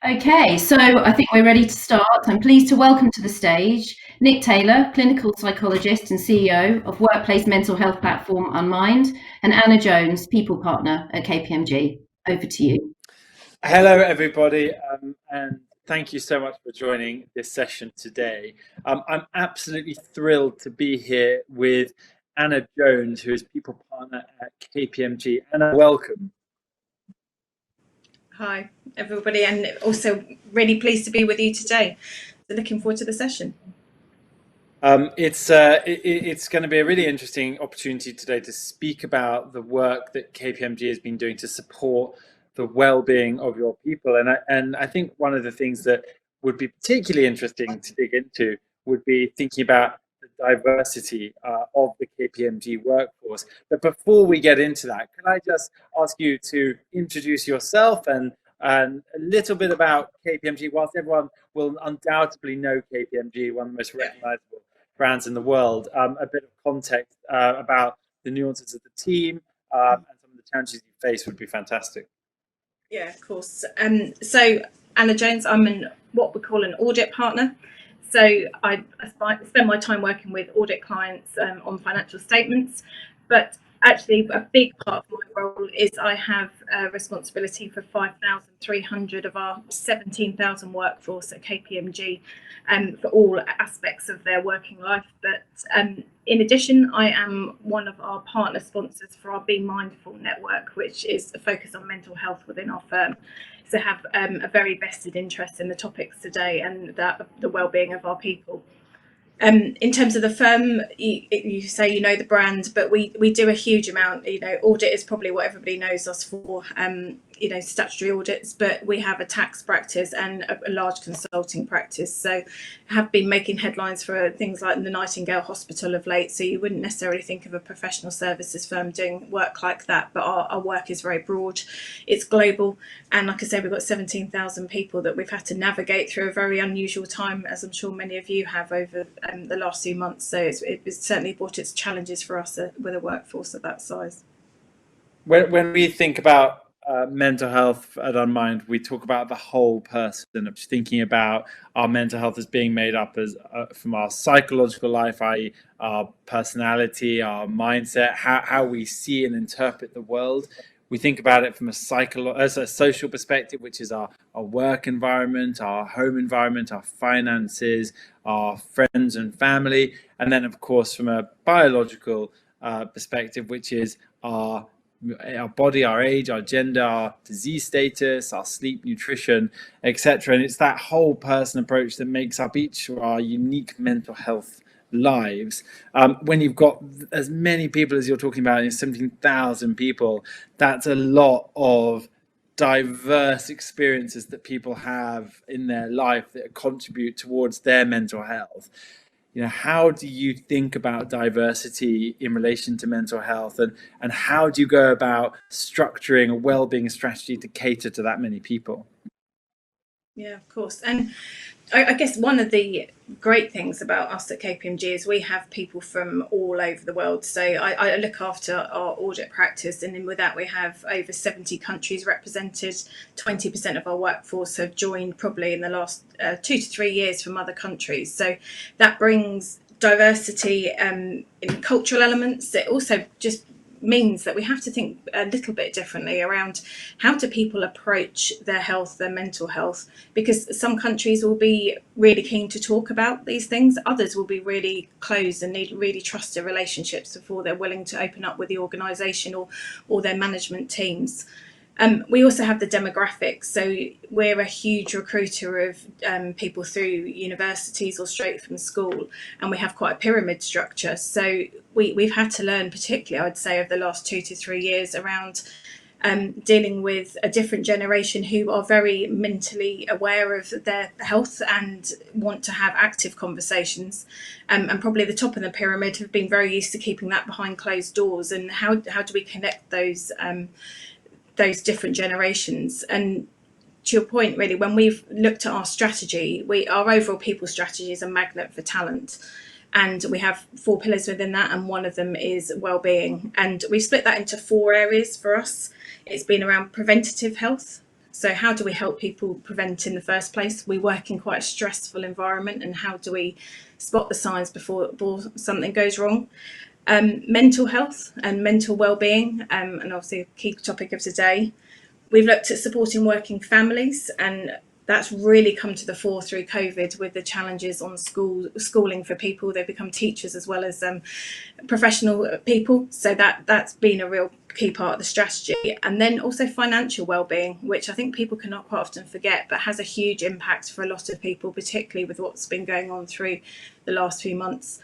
Okay, so I think we're ready to start. I'm pleased to welcome to the stage Nick Taylor, clinical psychologist and CEO of workplace mental health platform Unmind, and Anna Jones, people partner at KPMG. Over to you. Hello, everybody, and thank you so much for joining this session today. I'm absolutely thrilled to be here with Anna Jones, who is people partner at KPMG. Anna, welcome. Hi, everybody, and also really pleased to be with you today. So looking forward to the session. It's going to be a really interesting opportunity today to speak about the work that KPMG has been doing to support the well-being of your people. And I think one of the things that would be particularly interesting to dig into would be thinking about the diversity of the KPMG workforce. But before we get into that, can I just ask you to introduce yourself and a little bit about KPMG? Whilst everyone will undoubtedly know KPMG, one of the most recognizable brands in the world, a bit of context about the nuances of the team and some of the challenges you face would be fantastic. Yeah, of course. So Anna Jones, I'm what we call an audit partner. So I spend my time working with audit clients on financial statements, but actually a big part of my role is I have responsibility for 5,300 of our 17,000 workforce at KPMG for all aspects of their working life. But in addition, I am one of our partner sponsors for our Be Mindful network, which is a focus on mental health within our firm. So have a very vested interest in the topics today and the well-being of our people. In terms of the firm, you say you know the brand, but we do a huge amount. Audit is probably what everybody knows us for. Statutory audits, but we have a tax practice and a large consulting practice. So have been making headlines for things like the Nightingale Hospital of late. So you wouldn't necessarily think of a professional services firm doing work like that, but our work is very broad. It's global, and like I said, we've got 17,000 people that we've had to navigate through a very unusual time, as I'm sure many of you have over the last few months. So it's certainly brought its challenges for us with a workforce of that size. When we think about mental health at Unmind, we talk about the whole person, thinking about our mental health as being made up as from our psychological life, i.e. our personality, our mindset, how we see and interpret the world. We think about it from a social perspective, which is our work environment, our home environment, our finances, our friends and family. And then, of course, from a biological perspective, which is our body, our age, our gender, our disease status, our sleep, nutrition, etc. And it's that whole person approach that makes up each of our unique mental health lives. When you've got as many people as you're talking about, 17,000 people, that's a lot of diverse experiences that people have in their life that contribute towards their mental health. How do you think about diversity in relation to mental health, and how do you go about structuring a well-being strategy to cater to that many people? Yeah, of course. And I guess one of the great things about us at KPMG is we have people from all over the world. So I look after our audit practice, and then with that we have over 70 countries represented. 20% of our workforce have joined probably in the last 2 to 3 years from other countries. So that brings diversity in cultural elements. It also just means that we have to think a little bit differently around how do people approach their health, their mental health, because some countries will be really keen to talk about these things, others will be really closed and need really trusted relationships before they're willing to open up with the organisation or their management teams. We also have the demographics, so we're a huge recruiter of people through universities or straight from school, and we have quite a pyramid structure. So we've had to learn, particularly I would say over the last 2 to 3 years, around dealing with a different generation who are very mentally aware of their health and want to have active conversations, and probably the top of the pyramid have been very used to keeping that behind closed doors. And how do we connect those different generations? And to your point, really, when we've looked at our strategy, our overall people strategy is a magnet for talent, and we have 4 pillars within that, and one of them is well-being, and we've split that into 4 areas for us. It's been around preventative health, So how do we help people prevent in the first place? We work in quite a stressful environment, and how do we spot the signs before something goes wrong? Mental health and mental well-being, and obviously a key topic of today. We've looked at supporting working families, and that's really come to the fore through COVID with the challenges on schooling for people. They've become teachers as well as professional people. So that's been a real key part of the strategy. And then also financial well-being, which I think people cannot quite often forget, but has a huge impact for a lot of people, particularly with what's been going on through the last few months.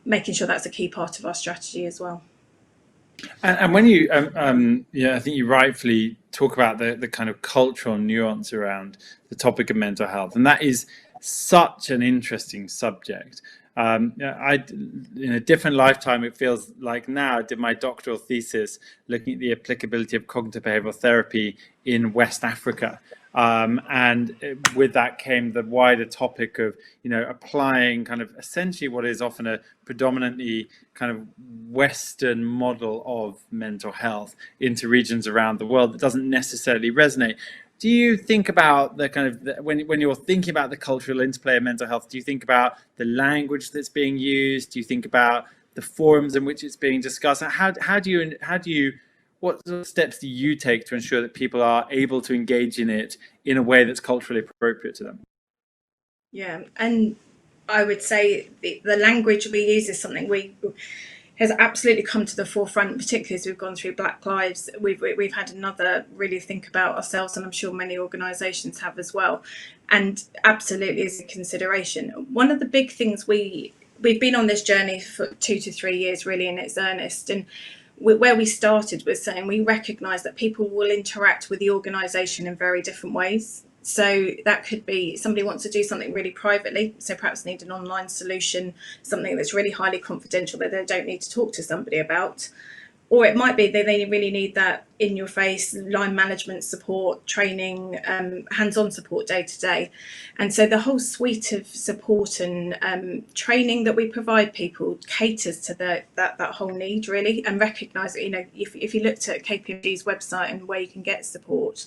Making sure that's a key part of our strategy as well. And when you, I think you rightfully talk about the kind of cultural nuance around the topic of mental health, and that is such an interesting subject. In a different lifetime, it feels like now, I did my doctoral thesis looking at the applicability of cognitive behavioral therapy in West Africa. And with that came the wider topic of, applying kind of essentially what is often a predominantly kind of Western model of mental health into regions around the world that doesn't necessarily resonate. Do you think about the kind of, when you're thinking about the cultural interplay of mental health, do you think about the language that's being used? Do you think about the forums in which it's being discussed? What sort of steps do you take to ensure that people are able to engage in it in a way that's culturally appropriate to them? Yeah, and I would say the language we use is something has absolutely come to the forefront, particularly as we've gone through Black Lives. We've had another really think about ourselves, and I'm sure many organisations have as well, and absolutely is a consideration. One of the big things we've been on this journey for 2 to 3 years really in its earnest, and where we started was saying we recognise that people will interact with the organisation in very different ways. So that could be somebody wants to do something really privately, so perhaps need an online solution, something that's really highly confidential that they don't need to talk to somebody about. Or it might be that they really need that in-your-face line management support, training, hands-on support day to day. And so the whole suite of support and training that we provide people caters to that whole need really, and recognise that, if you looked at KPMG's website and where you can get support,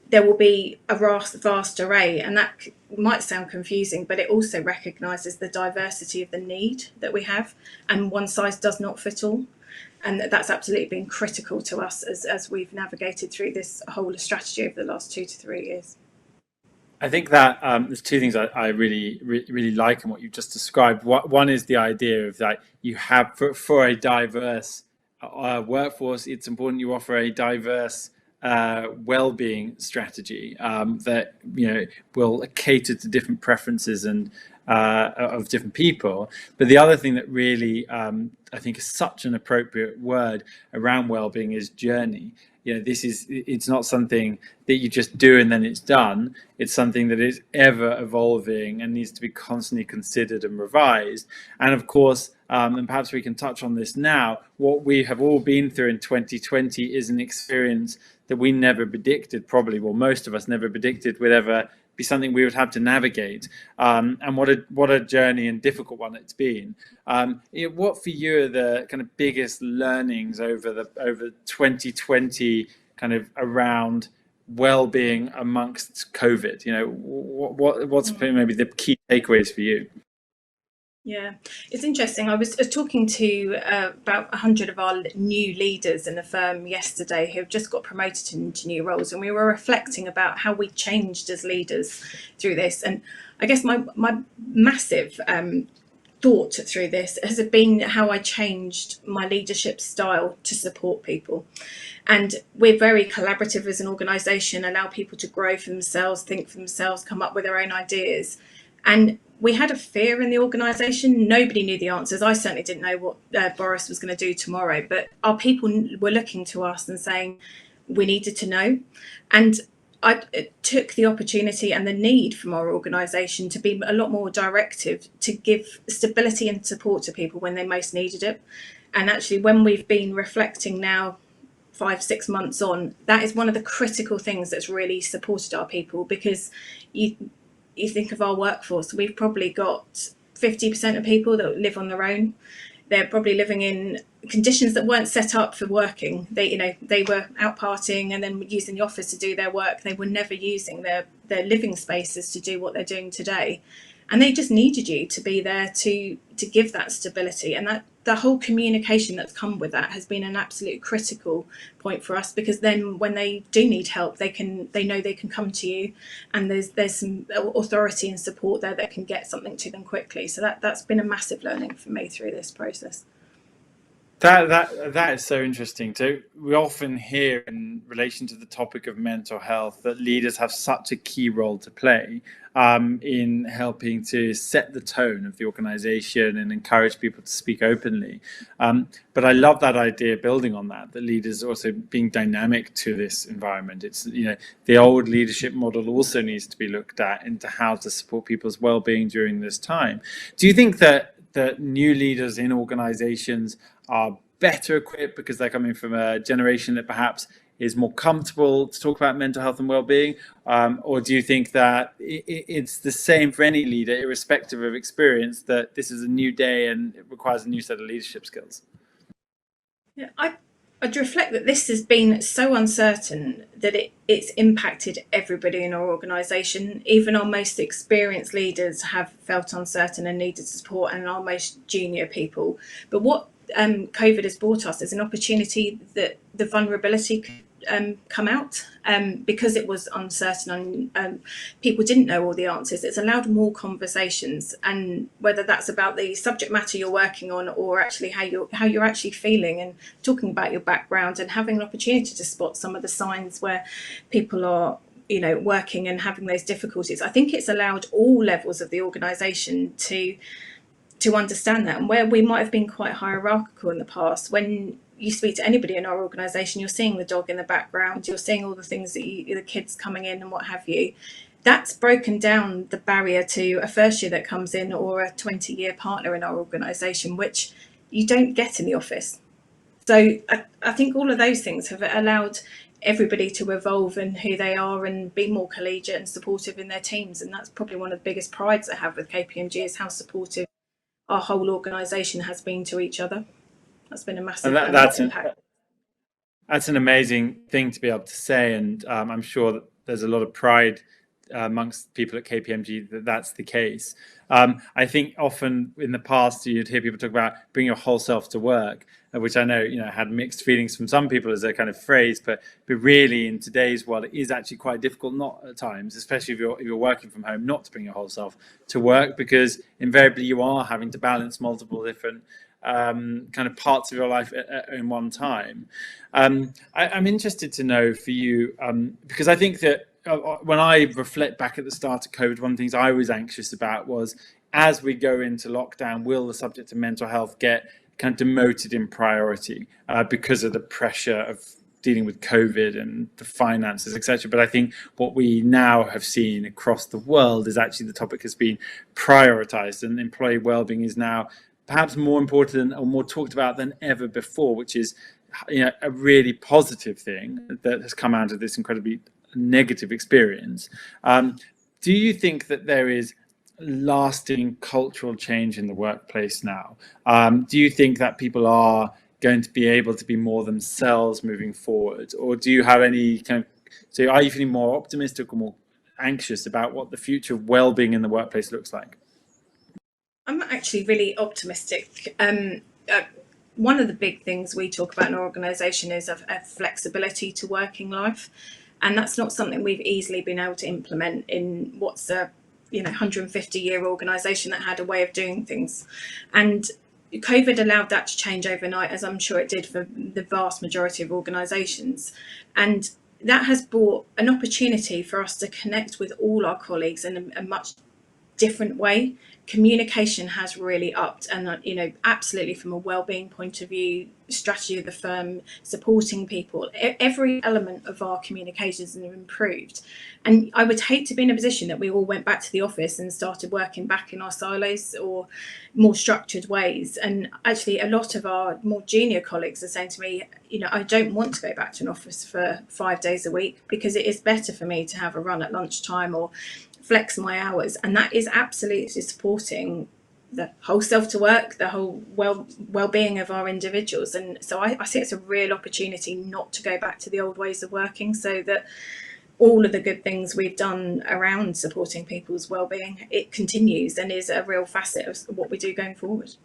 there will be a vast array, and that might sound confusing, but it also recognises the diversity of the need that we have, and one size does not fit all. And that's absolutely been critical to us as we've navigated through this whole strategy over the last 2 to 3 years. I think that there's two things I really like in what you've just described. One is the idea of that you have for a diverse workforce, it's important you offer a diverse well-being strategy that will cater to different preferences and of different people. But the other thing that really I think is such an appropriate word around well-being is journey. It's not something that you just do and then it's done. It's something that is ever evolving and needs to be constantly considered and revised. And of course, and perhaps we can touch on this now, what we have all been through in 2020 is an experience that we never predicted, probably, well, most of us never predicted would ever be something we would have to navigate. And what a journey and difficult one it's been. What for you are the kind of biggest learnings over 2020 kind of around well-being amongst COVID? What's maybe the key takeaways for you? Yeah, it's interesting. I was talking to about 100 of our new leaders in the firm yesterday who have just got promoted into new roles, and we were reflecting about how we changed as leaders through this. And I guess my massive thought through this has been how I changed my leadership style to support people. And we're very collaborative as an organisation, allow people to grow for themselves, think for themselves, come up with their own ideas. And we had a fear in the organisation. Nobody knew the answers. I certainly didn't know what Boris was going to do tomorrow, but our people were looking to us and saying we needed to know. And I took the opportunity and the need from our organisation to be a lot more directive, to give stability and support to people when they most needed it. And actually, when we've been reflecting now, 5-6 months on, that is one of the critical things that's really supported our people, because you think of our workforce, we've probably got 50% of people that live on their own. They're probably living in conditions that weren't set up for working. They were out partying and then using the office to do their work. They were never using their living spaces to do what they're doing today, and they just needed you to be there to give that stability. And that the whole communication that's come with that has been an absolute critical point for us, because then when they do need help, they know they can come to you, and there's some authority and support there that can get something to them quickly. So that's been a massive learning for me through this process. That is so interesting. So we often hear in relation to the topic of mental health that leaders have such a key role to play in helping to set the tone of the organization and encourage people to speak openly. But I love that idea, building on that leaders also being dynamic to this environment. It's, the old leadership model also needs to be looked at into how to support people's well-being during this time. Do you think that new leaders in organizations are better equipped because they're coming from a generation that perhaps is more comfortable to talk about mental health and well-being? Or do you think that it's the same for any leader, irrespective of experience, that this is a new day and it requires a new set of leadership skills? Yeah, I'd reflect that this has been so uncertain that it's impacted everybody in our organisation. Even our most experienced leaders have felt uncertain and needed support, and our most junior people. But what COVID has brought us is an opportunity that the vulnerability could come out, because it was uncertain and people didn't know all the answers. It's allowed more conversations, and whether that's about the subject matter you're working on, or actually how you're actually feeling, and talking about your background, and having an opportunity to spot some of the signs where people are working and having those difficulties. I think it's allowed all levels of the organisation to understand that. And where we might have been quite hierarchical in the past, when you speak to anybody in our organisation, you're seeing the dog in the background, you're seeing all the things that the kids coming in and what have you. That's broken down the barrier to a first year that comes in, or a 20-year partner in our organisation, which you don't get in the office. So I think all of those things have allowed everybody to evolve in who they are and be more collegiate and supportive in their teams. And that's probably one of the biggest prides I have with KPMG, is how supportive our whole organisation has been to each other. That's been a massive impact. That's an amazing thing to be able to say, and I'm sure that there's a lot of pride amongst people at KPMG that that's the case. I think often in the past you'd hear people talk about bring your whole self to work, which I know had mixed feelings from some people as a kind of phrase, but really in today's world it is actually quite difficult, not at times, especially if you're working from home, not to bring your whole self to work, because invariably you are having to balance multiple different kind of parts of your life in one time. I'm interested to know for you, because I think that when I reflect back at the start of COVID, one of the things I was anxious about was, as we go into lockdown, will the subject of mental health get kind of demoted in priority because of the pressure of dealing with COVID and the finances, etc. But I think what we now have seen across the world is actually the topic has been prioritized, and employee wellbeing is now perhaps more important or more talked about than ever before, which is a really positive thing that has come out of this incredibly negative experience. Do you think that there is lasting cultural change in the workplace now? Do you think that people are going to be able to be more themselves moving forward, or do you have any kind of, so are you feeling more optimistic or more anxious about what the future of well-being in the workplace looks like? I'm actually really optimistic. One of the big things we talk about in our organisation is a flexibility to working life, and that's not something we've easily been able to implement in what's a 150-year organisation that had a way of doing things. And COVID allowed that to change overnight, as I'm sure it did for the vast majority of organisations. And that has brought an opportunity for us to connect with all our colleagues in a much different way. Communication has really upped, and absolutely from a wellbeing point of view, strategy of the firm, supporting people, every element of our communications have improved. And I would hate to be in a position that we all went back to the office and started working back in our silos or more structured ways. And actually a lot of our more junior colleagues are saying to me, I don't want to go back to an office for 5 days a week, because it is better for me to have a run at lunchtime or flex my hours. And that is absolutely supporting the whole self to work, the whole well-being of our individuals. And so I see it's a real opportunity not to go back to the old ways of working, so that all of the good things we've done around supporting people's well-being, it continues and is a real facet of what we do going forward.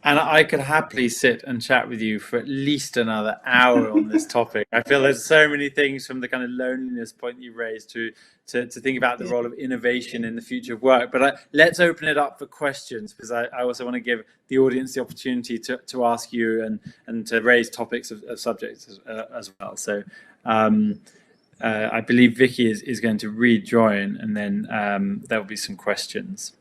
And I could happily sit and chat with you for at least another hour on this topic. I feel there's so many things, from the kind of loneliness point you raised to think about the role of innovation in the future of work. But let's open it up for questions, because I also want to give the audience the opportunity to ask you and to raise topics of subjects as well. So I believe Vicky is going to rejoin, and then there will be some questions.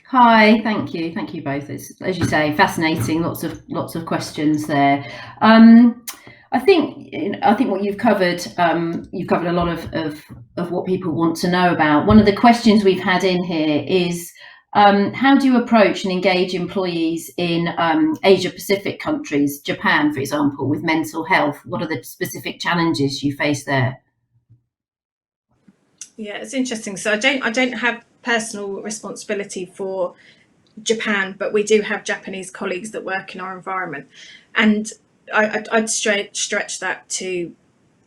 Hi, thank you both. It's, as you say, fascinating. Lots of questions there. I think what you've covered a lot of what people want to know about. One of the questions we've had in here is, how do you approach and engage employees in Asia Pacific countries, Japan, for example, with mental health? What are the specific challenges you face there? Yeah, it's interesting. So I don't have personal responsibility for Japan, but we do have Japanese colleagues that work in our environment, and I'd stretch that to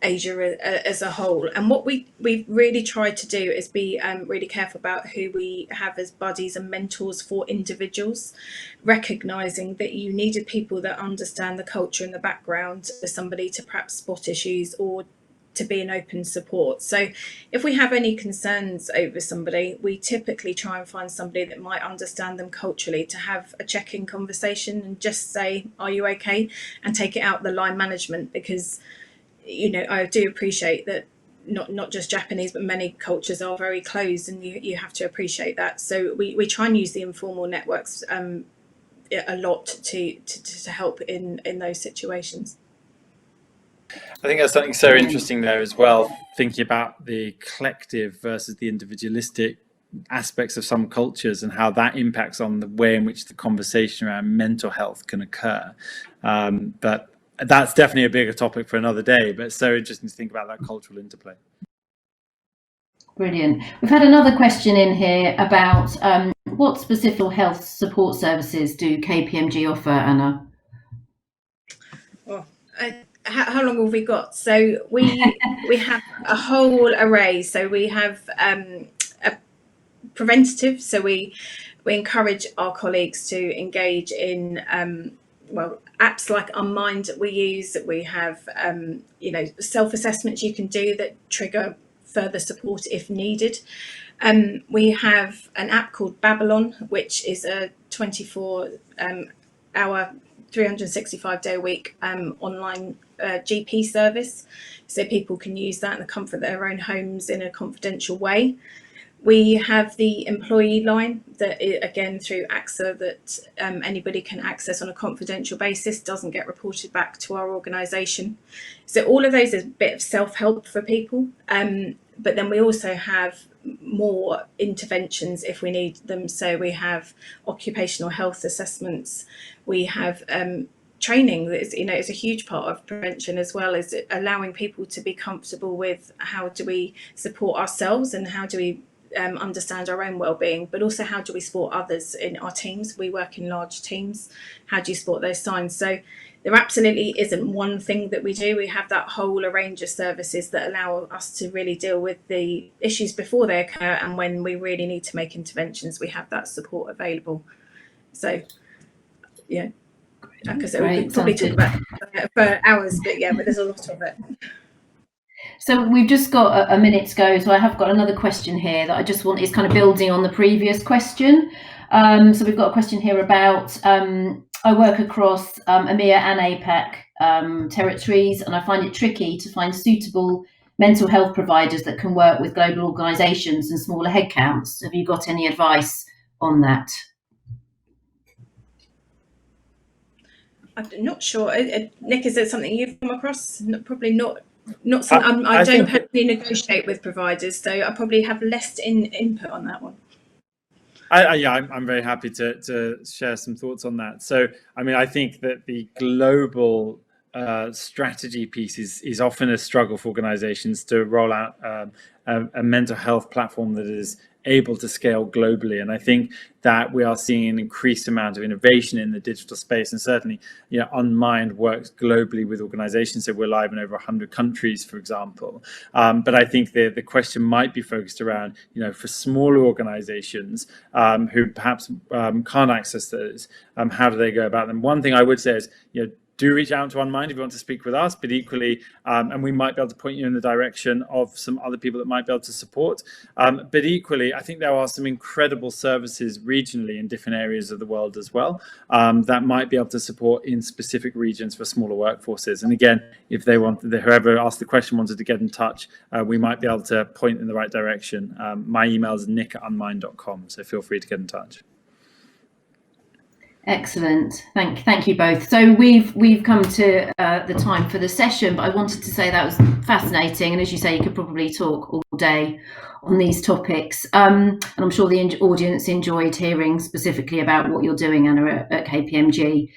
Asia as a whole. And what we've really tried to do is be really careful about who we have as buddies and mentors for individuals, recognizing that you needed people that understand the culture and the background as somebody to perhaps spot issues or to be an open support. So if we have any concerns over somebody, we typically try and find somebody that might understand them culturally, to have a check-in conversation and just say, are you okay? And take it out the line management, because, you know, I do appreciate that not just Japanese, but many cultures are very closed, and you have to appreciate that. So we try and use the informal networks a lot to help in those situations. I think that's something so interesting there as well, thinking about the collective versus the individualistic aspects of some cultures and how that impacts on the way in which the conversation around mental health can occur. But that's definitely a bigger topic for another day, but it's so interesting to think about that cultural interplay. Brilliant. We've had another question in here about what specific health support services do KPMG offer, Anna? Well, how long have we got? So we have a whole array. So we have a preventative. So we encourage our colleagues to engage in apps like Unmind that we use. We have self-assessments you can do that trigger further support if needed. We have an app called Babylon, which is a 24-hour 365-day a week online GP service, so people can use that in the comfort of their own homes in a confidential way. We have the employee line that, again, through AXA, that anybody can access on a confidential basis, doesn't get reported back to our organisation. So all of those is a bit of self-help for people, but then we also have more interventions if we need them. So we have occupational health assessments, we have training that is a huge part of prevention, as well as allowing people to be comfortable with how do we support ourselves and how do we understand our own well-being, but also how do we support others in our teams. We work in large teams. How do you support those signs? So there absolutely isn't one thing that we do. We have that whole range of services that allow us to really deal with the issues before they occur, and when we really need to make interventions, we have that support available. So yeah, like I said, we could probably talk about it for hours, but there's a lot of it. So we've just got a minute to go, so I have got another question here that I just want, is kind of building on the previous question. So we've got a question here about, I work across EMEA and APAC territories, and I find it tricky to find suitable mental health providers that can work with global organisations and smaller headcounts. Have you got any advice on that? I'm not sure. Nick, is it something you've come across? Probably not something. I don't personally negotiate with providers, so I probably have less input on that one. I'm very happy to share some thoughts on that. So, I mean, I think that the global strategy piece is often a struggle for organizations to roll out a mental health platform that is able to scale globally. And I think that we are seeing an increased amount of innovation in the digital space, and certainly, Unmind works globally with organizations. So we're live in over 100 countries, for example. But I think the question might be focused around, for smaller organizations who perhaps can't access those, how do they go about them? One thing I would say is, do reach out to Unmind if you want to speak with us, but equally, and we might be able to point you in the direction of some other people that might be able to support. But equally, I think there are some incredible services regionally in different areas of the world as well, that might be able to support in specific regions for smaller workforces. And again, if whoever asked the question wanted to get in touch, we might be able to point in the right direction. My email is nick@unmind.com, so feel free to get in touch. Excellent. Thank you both. So we've come to the time for the session, but I wanted to say that was fascinating, and as you say, you could probably talk all day on these topics, and I'm sure the audience enjoyed hearing specifically about what you're doing, Anna, at KPMG.